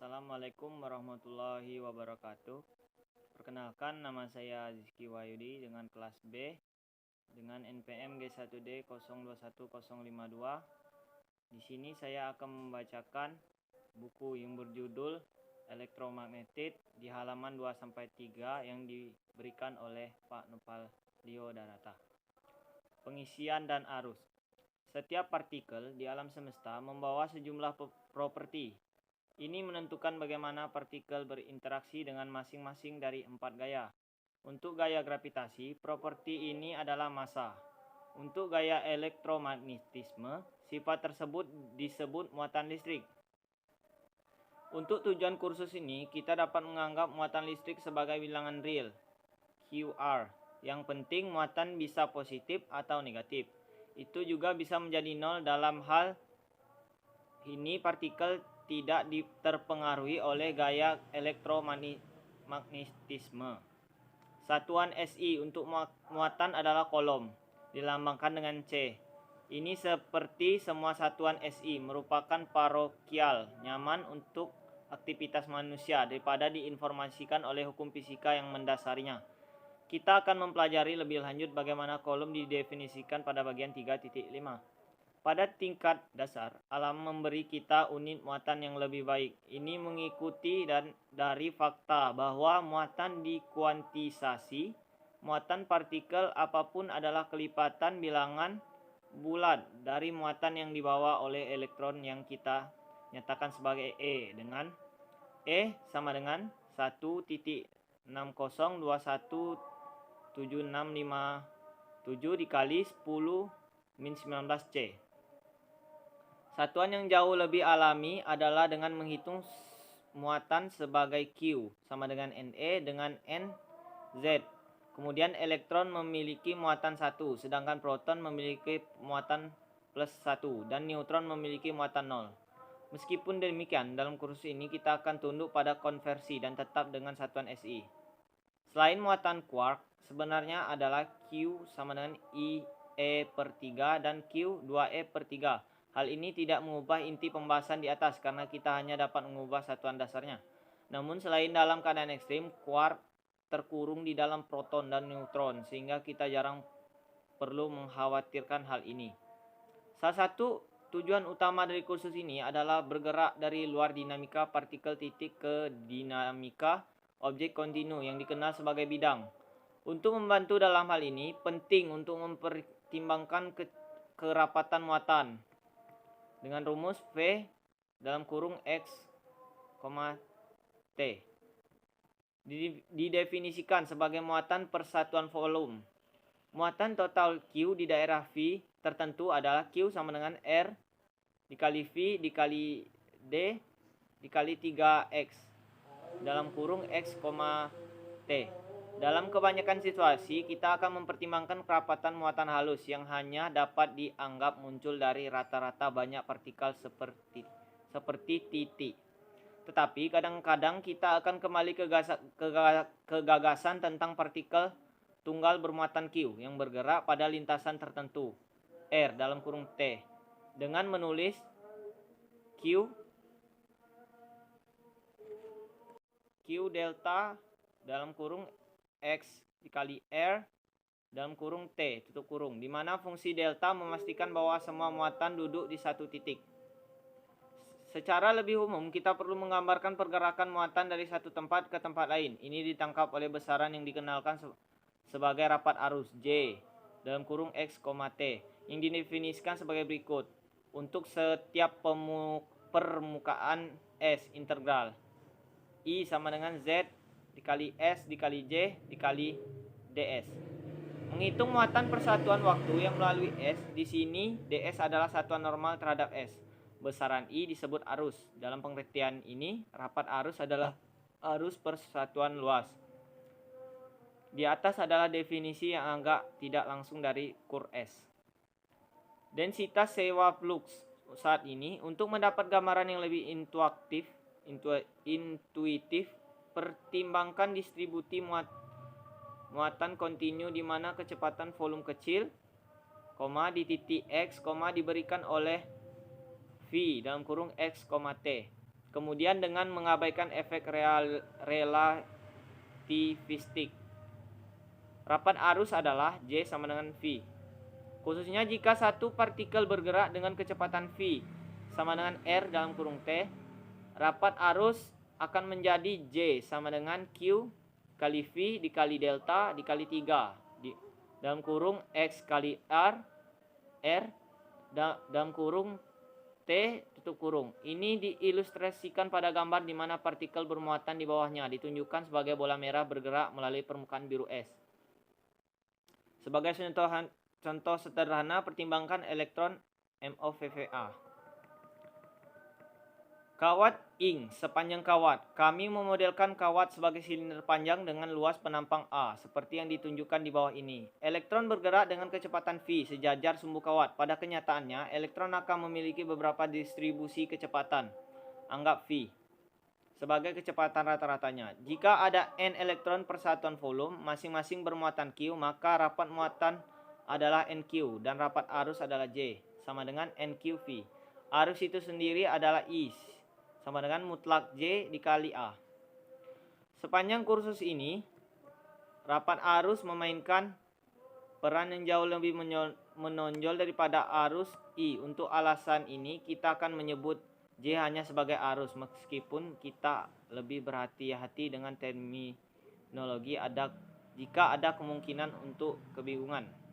Assalamualaikum warahmatullahi wabarakatuh. Perkenalkan, nama saya Rizky Wahyudi dengan kelas B dengan NPM G1D 021052. Di sini saya akan membacakan buku yang berjudul Elektromagnetit di halaman 2-3 yang diberikan oleh Pak Nopalio Darata. Pengisian dan arus. Setiap partikel di alam semesta membawa sejumlah properti. Ini menentukan bagaimana partikel berinteraksi dengan masing-masing dari 4 gaya. Untuk gaya gravitasi, properti ini adalah massa. Untuk gaya elektromagnetisme, sifat tersebut disebut muatan listrik. Untuk tujuan kursus ini, kita dapat menganggap muatan listrik sebagai bilangan real, QR. Yang penting muatan bisa positif atau negatif. Itu juga bisa menjadi nol. Dalam hal ini partikel tidak terpengaruhi oleh gaya elektromagnetisme. Satuan SI untuk muatan adalah Coulomb, dilambangkan dengan C. Ini seperti semua satuan SI merupakan parokial, nyaman untuk aktivitas manusia daripada diinformasikan oleh hukum fisika yang mendasarinya. Kita akan mempelajari lebih lanjut bagaimana Coulomb didefinisikan pada bagian 3.5. Pada tingkat dasar, alam memberi kita unit muatan yang lebih baik. Ini mengikuti dari fakta bahwa muatan dikuantisasi. Muatan partikel apapun adalah kelipatan bilangan bulat dari muatan yang dibawa oleh elektron yang kita nyatakan sebagai E, dengan E sama dengan 1.60217657 dikali 10⁻⁹ Satuan yang jauh lebih alami adalah dengan menghitung muatan sebagai Q sama dengan NE dengan NZ. Kemudian elektron memiliki muatan 1, sedangkan proton memiliki muatan plus 1, dan neutron memiliki muatan 0. Meskipun demikian, dalam kursus ini kita akan tunduk pada konversi dan tetap dengan satuan SI. Selain muatan quark, sebenarnya adalah Q sama dengan IE/3 dan Q 2E/3. Hal ini tidak mengubah inti pembahasan di atas karena kita hanya dapat mengubah satuan dasarnya. Namun selain dalam keadaan ekstrim, quark terkurung di dalam proton dan neutron sehingga kita jarang perlu mengkhawatirkan hal ini. Salah satu tujuan utama dari kursus ini adalah bergerak dari luar dinamika partikel titik ke dinamika objek kontinu yang dikenal sebagai bidang. Untuk membantu dalam hal ini, penting untuk mempertimbangkan kerapatan muatan dengan rumus V dalam kurung X, T. Didefinisikan sebagai muatan persatuan volume. Muatan total Q di daerah V tertentu adalah Q sama dengan R dikali V dikali D dikali 3X dalam kurung X, T. Dalam kebanyakan situasi, kita akan mempertimbangkan kerapatan muatan halus yang hanya dapat dianggap muncul dari rata-rata banyak partikel seperti titik. Tetapi kadang-kadang kita akan kembali ke gagasan tentang partikel tunggal bermuatan Q yang bergerak pada lintasan tertentu, R dalam kurung T, dengan menulis Q delta dalam kurung X dikali R dalam kurung T tutup kurung, di mana fungsi delta memastikan bahwa semua muatan duduk di satu titik. Secara lebih umum, kita perlu menggambarkan pergerakan muatan dari satu tempat ke tempat lain. Ini ditangkap oleh besaran yang dikenalkan sebagai rapat arus J dalam kurung X, T yang didefinisikan sebagai berikut. Untuk setiap permukaan S integral I sama dengan Z dikali S dikali J dikali ds. Menghitung muatan persatuan waktu yang melalui S, di sini ds adalah satuan normal terhadap S. Besaran I disebut arus. Dalam pengertian ini, rapat arus adalah arus persatuan luas. Di atas adalah definisi yang agak tidak langsung dari kur S. Densitas sewa flux saat ini, untuk mendapat gambaran yang lebih intuitif, pertimbangkan distribusi muatan kontinu di mana kecepatan volume kecil, di titik X, diberikan oleh V dalam kurung X, T. Kemudian dengan mengabaikan efek relativistik. Rapat arus adalah J sama dengan V. Khususnya jika satu partikel bergerak dengan kecepatan V sama dengan R dalam kurung T, rapat arus akan menjadi J sama dengan Q kali V dikali delta dikali 3 dalam kurung X kali R dalam kurung T tutup kurung. Ini diilustrasikan pada gambar di mana partikel bermuatan di bawahnya ditunjukkan sebagai bola merah bergerak melalui permukaan biru S. Sebagai contoh sederhana, pertimbangkan elektron MOVVA. Kawat ing sepanjang kawat. Kami memodelkan kawat sebagai silinder panjang dengan luas penampang A, seperti yang ditunjukkan di bawah ini. Elektron bergerak dengan kecepatan V sejajar sumbu kawat. Pada kenyataannya, elektron akan memiliki beberapa distribusi kecepatan. Anggap V sebagai kecepatan rata-ratanya. Jika ada N elektron per satuan volume, masing-masing bermuatan Q, maka rapat muatan adalah NQ dan rapat arus adalah J, sama dengan NQV. Arus itu sendiri adalah I, sama dengan mutlak J dikali A. Sepanjang kursus ini, rapat arus memainkan peran yang jauh lebih menonjol daripada arus I. Untuk alasan ini, kita akan menyebut J hanya sebagai arus, meskipun kita lebih berhati-hati dengan terminologi jika ada kemungkinan untuk kebingungan.